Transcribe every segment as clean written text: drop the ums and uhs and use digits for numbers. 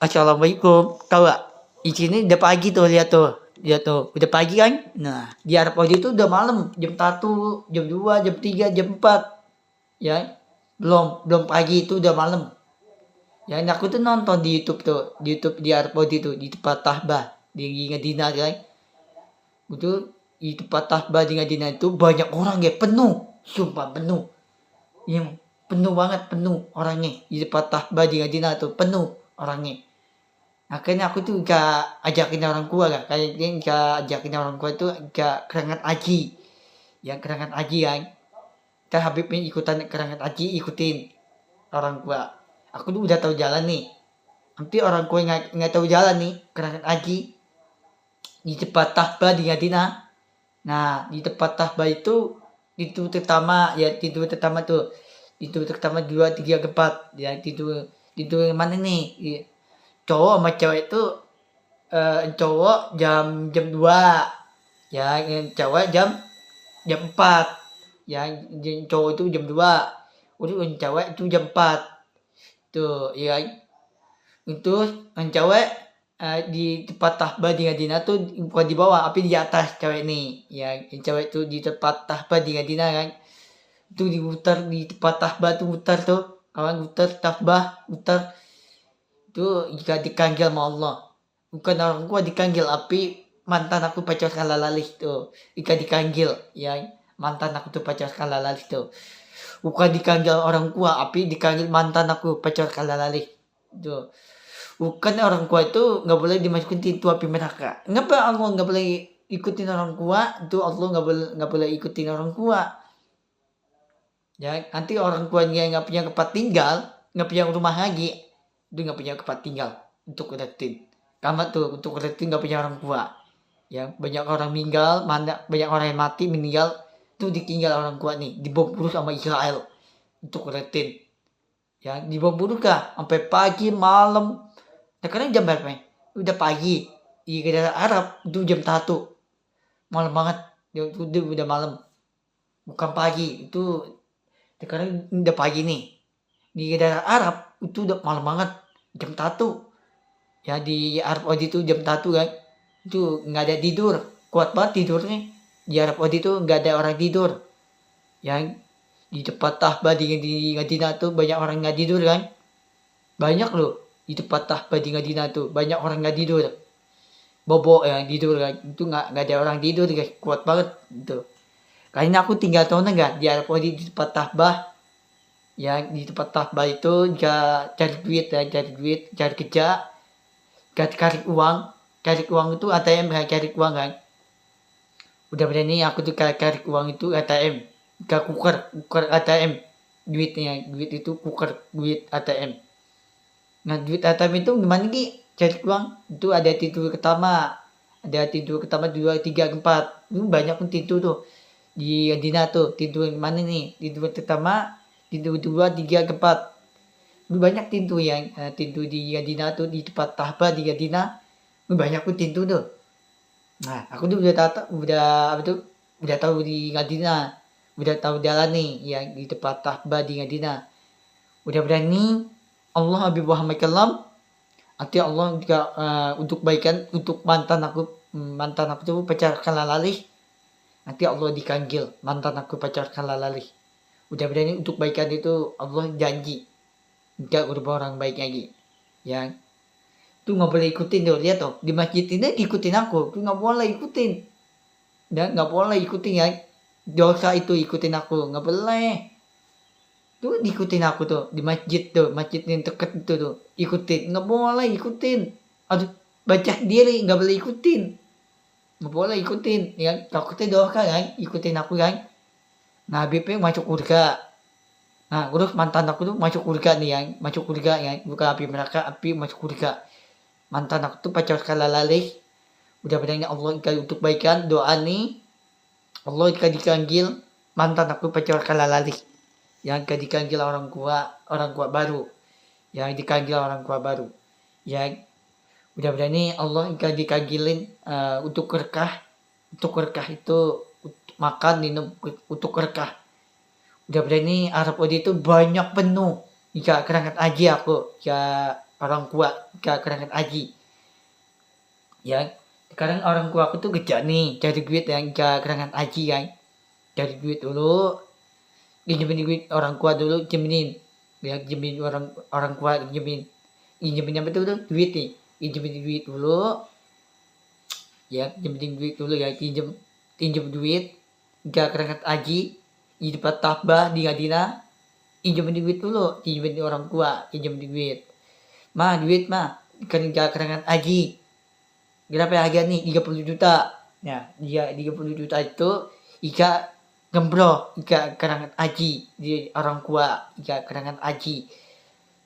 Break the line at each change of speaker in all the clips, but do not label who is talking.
Assalamualaikum. Tahu gak? Di sini udah pagi tuh, lihat tuh. Lihat tuh, udah pagi kan? Nah, di Arab Saudi itu udah malam, jam 1, jam 2, jam 3, jam 4. Ya. Belum pagi itu udah malam. Ya, ini aku tuh nonton di YouTube tuh, di YouTube di Arab Saudi tuh, di tempat Tahbah di Madinah kan. Itu di tempat Tahbah di Madinah itu banyak orang ya, penuh. Sumpah penuh. Yang penuh banget, penuh orangnya. Di tempat Tahbah di Madinah tuh penuh orangnya. Akhirnya aku tuh gak ajakin orang tua lah, kayaknya gak ajakin orang tua itu gak kerangan aji, ya kerangan aji kan. Kita Habib ini ikutan kerangan aji, ikutin orang tua. Aku tuh udah tahu jalan nih. Nanti orang tua nggak tahu jalan nih, kerangan aji di tempat tahbah di Madinah. Nah di tempat tahbah itu pertama ya, tidur pertama tuh, tidur pertama 2, 3, 4 ya, tidur mana nih? Cowok sama cewek itu cowok jam jam 2 ya, cewek jam 4 ya, cowok itu jam 2, udah cewek itu jam 4 tuh ya. Itu yang cewek di tempat tahbah di Madinah tuh bukan di bawah tapi di atas cewek nih ya. Yang cewek tuh di tempat tahbah di Madinah kan, itu diputar di tempat tahbah tuh, muter tuh kawan, muter tahbah muter. Itu jika dikanggil sama Allah, bukan orang tua dikanggil, tapi mantan aku pacar skala lalih tuh jika dikanggil ya. Mantan aku tuh pacar skala lalih tuh, bukan dikanggil orang tua tapi dikanggil mantan aku pacar skala lalih tuh. Bukan orang tua itu nggak boleh dimasukin pintu api neraka. Kenapa Allah nggak boleh ikutin orang tua? Itu Allah nggak boleh ikutin orang tua ya. Nanti orang tuanya nggak punya tempat tinggal, nggak punya rumah lagi, dia nggak punya tempat tinggal untuk retin. Kamu tuh untuk retin nggak punya orang tua ya. Banyak orang meninggal, banyak orang yang mati meninggal itu ditinggal orang tua nih, dibom bunuh sama Israel untuk retin ya. Dibom bunuh kah sampai pagi malam. Sekarang jam berapa ya? Udah pagi di negara Arab itu jam 1 malam banget. Itu udah malam, bukan pagi. Itu sekarang udah pagi nih di negara Arab, itu udah malam banget, jam 1 ya. Di Arab Saudi itu jam 1 kan, itu nggak ada tidur, kuat banget tidurnya. Di Arab Saudi itu nggak ada orang tidur ya. Di tempat tahbah di Madinah tuh banyak orang nggak tidur kan, banyak loh. Di tempat tahbah di Madinah tuh banyak orang nggak tidur, bobo yang tidur kan. Itu nggak ada orang tidur guys, kuat banget gitu. Karena aku tinggal tahun enggak di Arab Saudi di tempat tahbah ya. Di tempat tahbah itu gak cari duit ya, cari kerja, gak cari uang itu ATM kan, cari uang kan. Udah berani aku tuh cari uang itu ATM, gak kuker ATM duitnya. Duit itu kuker, duit ATM. Nah duit ATM itu gimana nih cari uang? Itu ada tidur pertama, 2, 3, 4. Itu banyak pun tidur tuh di Madinah tuh. Tidur mana nih? Tidur pertama, tidur 2, 3, 4. Banyak tidur yang tidur di Madinah tuh, di tempat tahbah di Madinah. Banyak pun tidur tuh. Nah aku tuh udah tahu di Madinah, udah tahu jalan nih yang di tempat tahbah di Madinah. Udah berani Allah Habib Muhammad kalam. Nanti Allah juga untuk baikan untuk mantan aku tuh pacar lalih. Nanti Allah dikanggil mantan aku pacar lalih. Udah berani untuk baikan itu Allah janji nggak berubah orang baik lagi ya. Tuh nggak boleh ikutin tuh, lihat tuh di masjid ini ikutin aku tuh, nggak boleh ikutin dan nggak boleh ikutin ya. Dosa itu ikutin aku, nggak boleh tuh diikutin aku tuh di masjid tuh, masjid yang deket itu tuh ikutin, nggak boleh ikutin. Aduh, baca diri nggak boleh ikutin, nggak boleh ikutin ya. Takutnya dosa kan ikutin aku kan. Nah Habibnya masuk surga. Nah terus mantan aku tuh masuk surga nih yang masuk surga ya, bukan api neraka, api masuk surga. Mantan aku tuh pacar skala lalih. Udah berani Allah untuk baikan doa nih, Allah dikanggil mantan aku pacar skala lalih. Yang dikanggil orang tua baru, yang dikanggil orang tua baru ya. Udah berani Allah dikanggilin untuk berkah itu, untuk makan minum untuk berkah. Udah berani Arab Saudi itu banyak penuh jika kerangan aja aku ya. orang tua kerangan haji. Ya, sekarang orang tua aku tuh kerja nih, cari duit yang kerangan haji kan. Cari duit dulu, pinjemin duit orang tua dulu, jemin. Ya, jemin orang orang tua jemin. Pinjemin apa tuh duit nih. Pinjemin duit dulu, ya, pinjemin duit dulu ya, pinjem duit kerangan haji di depan tabah di Madinah. Pinjemin duit dulu, pinjemin orang tua, pinjemin duit. Duit kerja kerangan haji. Berapa harga nih? 30 juta. Ya, dia 30 juta itu Ika gembro, Ika kerangan haji di orang tua, Ika kerangan haji.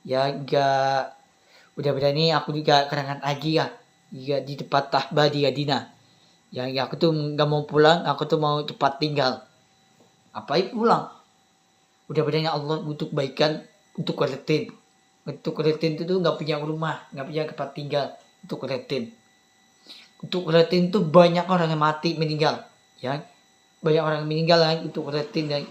Ya, udah berani aku juga kerangan haji ya. Ya di tempat tahbah di Madinah. Ya, aku tuh nggak mau pulang, aku tuh mau cepat tinggal. Apain pulang? Udah berani Allah untuk kebaikan untuk kuletin. Untuk kuletin itu tuh nggak punya rumah, nggak punya tempat tinggal untuk kuletin. Untuk kuletin tuh banyak orang yang mati meninggal, ya. Banyak orang yang meninggal kan untuk kuletin dan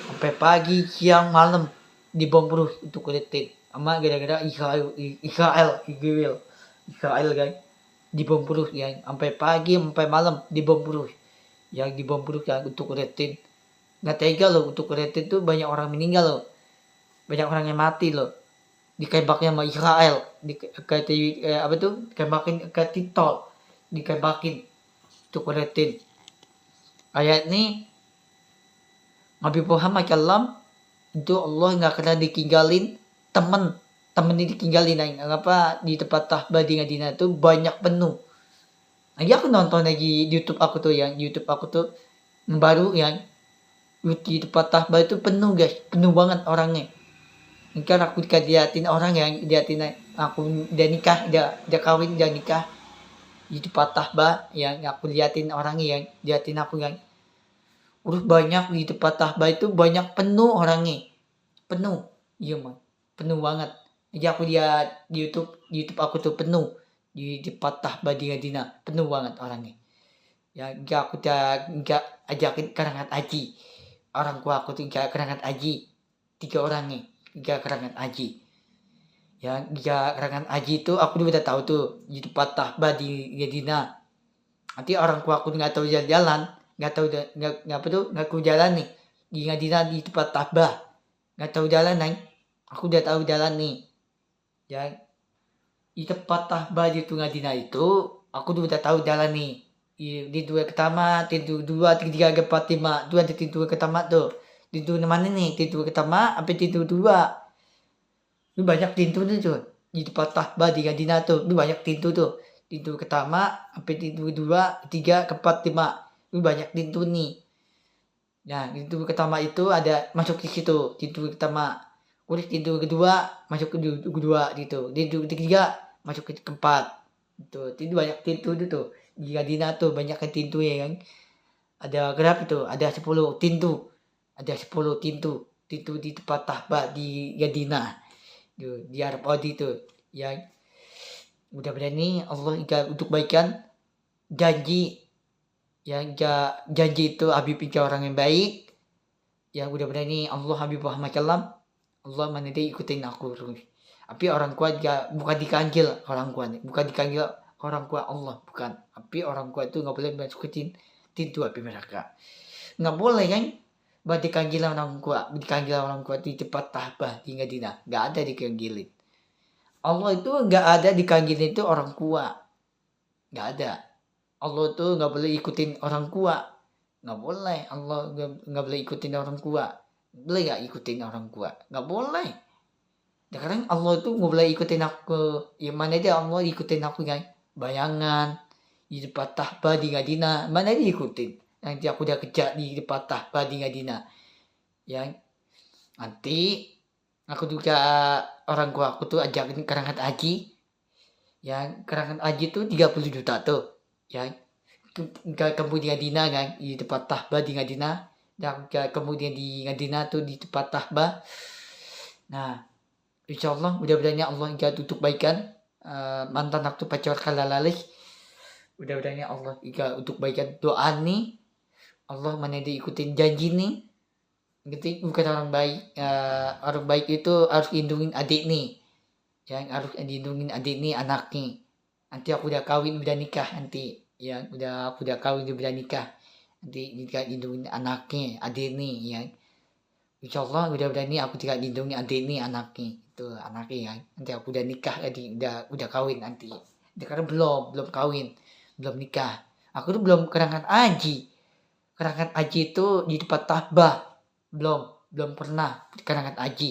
sampai pagi, siang, malam dibom terus untuk kuletin. Sama gara-gara Israel kan dibom terus ya, sampai pagi sampai malam dibom terus. Yang dibom terus kan untuk kuletin. Nggak tega loh, untuk kuletin tuh banyak orang meninggal loh. Banyak orang yang mati loh. Ditembaknya sama Israel, apa tuh? Tembakin ke titol, ditembakin untuk kuletin. Ayat ini Nabi Muhammad SAW itu Allah nggak pernah ditinggalin temen ini ditinggalin apa di tempat tahbah di Madinah itu banyak penuh. Lagi aku nonton lagi YouTube aku tuh baru yang di tempat tahbah itu penuh guys, penuh banget orangnya. Kan aku diliatin orang yang diliatin aku udah nikah, udah kawin, udah nikah di tempat tahbah yang aku liatin orangnya yang liatin aku yang udah banyak di tempat tahbah itu banyak penuh orangnya, penuh, iya mah, penuh banget. Jadi aku lihat di YouTube aku tuh penuh di tempat tahbah di Madinah, penuh banget orangnya. Ya aku nggak ajakin kerangan haji, orang tua aku tuh nggak kerangan haji, 3 orangnya, 3 kerangan haji. Ya 3 kerangan haji itu aku udah tahu tuh di tempat tahbah di Madinah. Nanti orang tua aku nggak tahu jalan, nggak tahu jalan nih di Madinah di tempat tahbah, nggak tahu jalan nih. Aku udah tahu jalan nih. Ya di tempat tahbah di Madinah itu aku udah tahu jalan nih. Di 2 pertama, tidur 2, 3, 4, 5, 2 tidur pertama tuh. Tidur mana nih? Tidur pertama sampai tidur 2. Ini banyak pintu tuh di tempat tahbah di Madinah tuh. Ini banyak pintu tuh. Tidur pertama sampai tidur 2, 3, 4, 5. Ini banyak pintu nih. Nah, tidur pertama itu ada masuk ke situ. Tidur pertama. Udah tidur kedua masuk ke kedua gitu. Tidur ketiga masuk ke keempat. Itu banyak pintu tuh. Di Madinah tuh banyak pintu ya kan. Ada berapa tuh? Ada 10 pintu. Ada 10 pintu. Pintu di tempat tahbah di Madinah. Di Arab Saudi tuh. Ya udah berani Allah untuk baikan janji. Ya janji itu Habib orang yang baik. Ya udah berani Allah Habib Muhammad SAW. Allah nanti ikutin aku terus. Tapi orang kuat bukan dikanggil orang kuat, bukan dikanggil orang kuat Allah, bukan. Tapi orang kuat itu nggak boleh masukin pintu api mereka. Nggak boleh kan? Buat dikanggil orang kuat di tempat tahbah di Madinah. Nggak ada dikanggilin. Allah itu nggak ada dikanggilin itu orang kuat. Nggak ada. Allah tuh nggak boleh ikutin orang kuat. Nggak boleh. Allah nggak boleh ikutin orang kuat. Boleh gak ikutin orang kuat? Gak boleh. Sekarang Allah itu nggak boleh ikutin aku. Yang mana dia Allah ikutin aku kan? Bayangan di tempat tahbah di Madinah. Mana dia ikutin? Nanti aku udah kerja di tempat tahbah di Madinah. Ya, nanti aku juga orang tua aku tuh ajakin kerangan haji. Ya, kerangan haji tuh 30 juta tuh. Ya, kemudian di Madinah kan? Di tempat tahbah di Madinah. Dan kemudian di Madinah tuh di tempat tahbah. Nah, insya Allah mudah-mudahan Allah enggak tutup baikan mantan waktu pacar kalalalik. Mudah-mudahan Allah enggak untuk baikan doa nih. Allah mana diikutin janji nih. Gitu bukan orang baik. Orang baik itu harus lindungin adik nih. yang harus dilindungi adik nih anaknya. Nanti aku udah kawin udah nikah nanti, ya aku udah kawin udah nikah, nanti juga lindungi anaknya adik nih ya. Insya Allah udah nih aku juga lindungi adik nih anaknya itu anaknya ya. Nanti aku udah nikah tadi udah kawin nanti. Sekarang belum kawin, belum nikah. Aku tuh belum kerangkat haji. Kerangkat haji itu di tempat Ta'bah. Belum pernah kerangkat haji.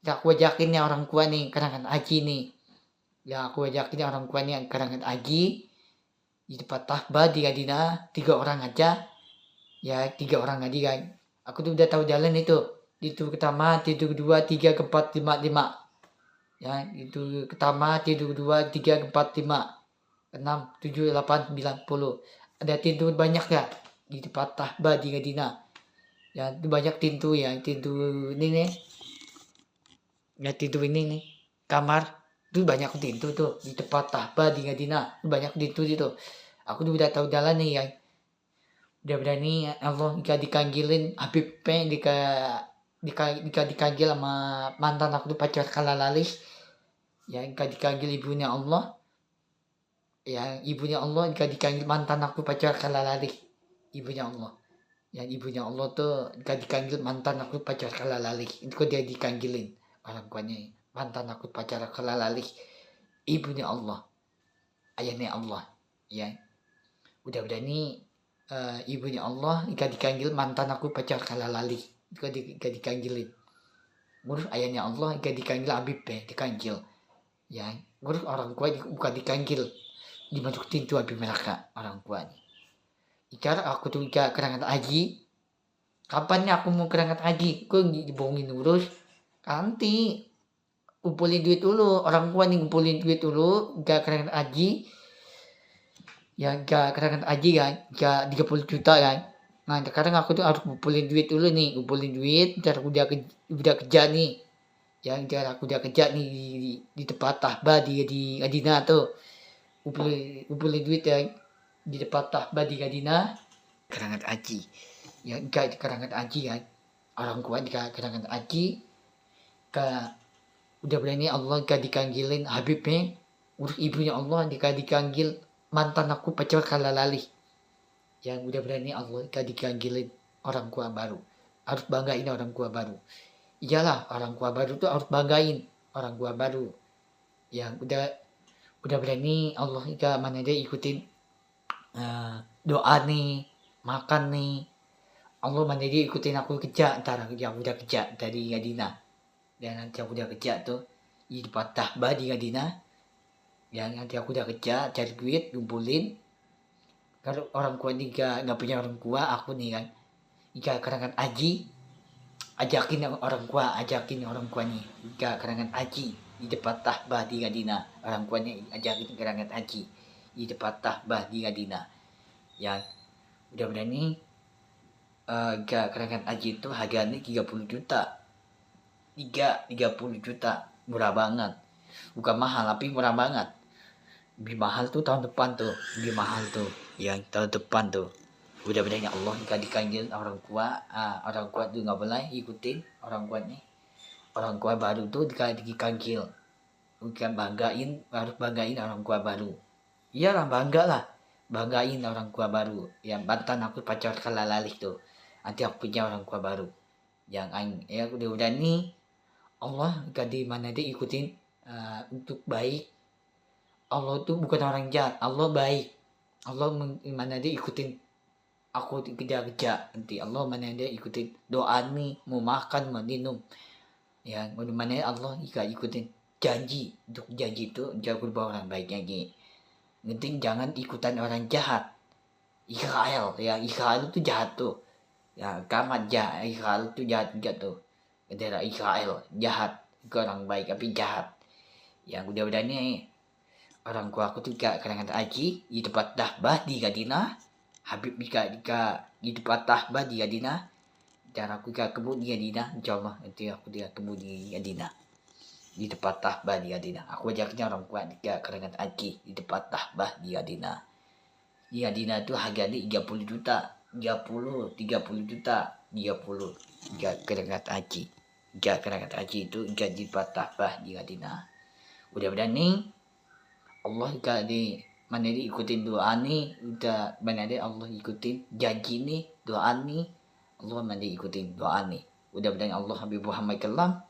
Ya aku ajakin nih orang tua nih kerangkat haji nih. Ya aku ajakin orang tua nih kerangkat haji di tempat Ta'bah di Madinah 3 orang aja. Ya 3 orang aja kan. Aku tuh udah tahu jalan itu. Itu pertama, itu kedua, 3, 4, 5, 5. Ya, itu pertama, itu kedua, 3, 4, 5. 6, 7, 8, 9, 10. Ada pintu banyak ya di tempat Ta'bah di Madinah. Ya, itu banyak pintu ya. Pintu ini nih. Ya, pintu ini nih. Kamar. Itu banyak pintu tuh di tempat Ta'bah di Madinah. Itu banyak pintu itu. Aku tuh udah tahu jalan nih ya. Udah berani Allah jika dikanggilin Habib P jika dikanggil sama mantan aku tuh pacar kalalalis ya, jika dikanggil ibunya Allah ya, ibunya Allah jika dikanggil mantan aku pacar kalalalis ibunya Allah ya, ibunya Allah tuh jika dikanggil mantan aku pacar kalalalis itu dia dikanggilin orang tuanya mantan aku pacar kalalalis ibunya Allah ayahnya Allah ya. Udah berani ibunya Allah jika dikanggil mantan aku pacar kalalali jika dikanggilin ngurus ayahnya Allah jika dikanggil Habib dikanggil ya, ngurus orang tua bukan dikanggil dimasukin tuh Habib mereka orang tua nih. Bicara aku tuh jika kerangkat haji kapannya aku mau kerangkat haji kok dibohongin urus nanti kumpulin duit dulu orang tua nih kumpulin duit dulu jika kerangkat haji ya kerangkat haji kan ya 30 juta kan. Nah sekarang aku tuh harus ngumpulin duit dulu nih, ngumpulin duit ntar aku udah kerja nih ya, ntar aku udah kerja nih di tempat Ta'bah di Madinah tuh ngumpulin duit ya di tempat Ta'bah di Madinah kerangkat haji ya, enggak kerangkat haji kan orang kuat di kerangkat haji udah berani Allah gak dikanggilin Habibnya urus ibunya Allah dikanggil mantan aku pacar kalalali yang udah berani Allah gak dikanggilin orang tua baru, harus banggain orang tua baru. Iyalah orang tua baru tuh harus banggain orang tua baru yang udah berani Allah gak mana dia ikutin doa nih makan nih Allah mana dia ikutin aku kerja antara yang udah kerja dari Madinah dan nanti aku udah kerja tuh di tempat Ta'bah di Madinah yang nanti aku udah kerja cari duit kumpulin. Kalau orang tua ini nggak punya orang tua aku nih kan jika kerangkat haji ajakin orang tuanya jika kerangkat haji di tempat Ta'bah di Madinah orang tuanya ajakin kerangkat haji di tempat Ta'bah di Madinah yang udah berani jika kerangkat haji itu harganya 30 juta 30 juta murah banget, bukan mahal tapi murah banget. Lebih mahal tuh tahun depan tuh, lebih mahal tuh yang tahun depan tuh. Udah bedanya Allah jika dikanggil orang tua tuh nggak boleh ikutin orang tuanya. Orang tua baru tuh dikanggil, bukan harus banggain orang tua baru. Iyalah banggain orang tua baru. Yang mantan aku pacar kalalalih tuh, nanti aku punya orang tua baru. Yang ya udah nih Allah jika di mana dia ikutin untuk baik. Allah tuh bukan orang jahat, Allah baik. Allah mana dia ikutin aku kerja nanti Allah mana dia ikutin doa nih mau makan mau minum ya, mana Allah jika ikutin janji untuk janji itu jangan berubah orang baik lagi. Penting jangan ikutan orang jahat. Israel itu jahat tuh ya, kamat jahat Israel itu jahat juga tuh daerah Israel jahat, bukan orang baik tapi jahat. Yang udah nih orang tua aku tuh gak kerangkat haji di tempat Ta'bah di Madinah. Habib di tempat Ta'bah di Madinah. Dan aku gak kebun di Madinah. InsyaAllah nanti aku dia kebun di Madinah. Di tempat Ta'bah di Madinah. Aku ajaknya orang tua gak kerangkat haji di tempat Ta'bah di Madinah. Di Madinah tuh harganya 30 juta. 30 juta. 30 gak kerangkat haji. Gak kerangkat haji itu gak di tempat Ta'bah di Madinah. Mudah-mudahan nih Allah gak di mana diikutin doa nih, udah mana deh Allah ikutin janji nih, doa nih Allah mana diikutin doa nih. Mudah-mudahan Allah Habib Muhammad Kalam,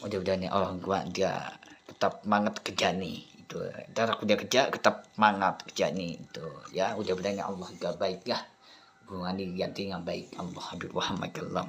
mudah-mudahan orang tua dia tetap semangat kerja nih itu. Ntar aku dia kerja tetap semangat kerja nih itu ya. Mudah-mudahan Allah juga baik ya, hubungan diganti yang baik Allah Habib Muhammad Kalam.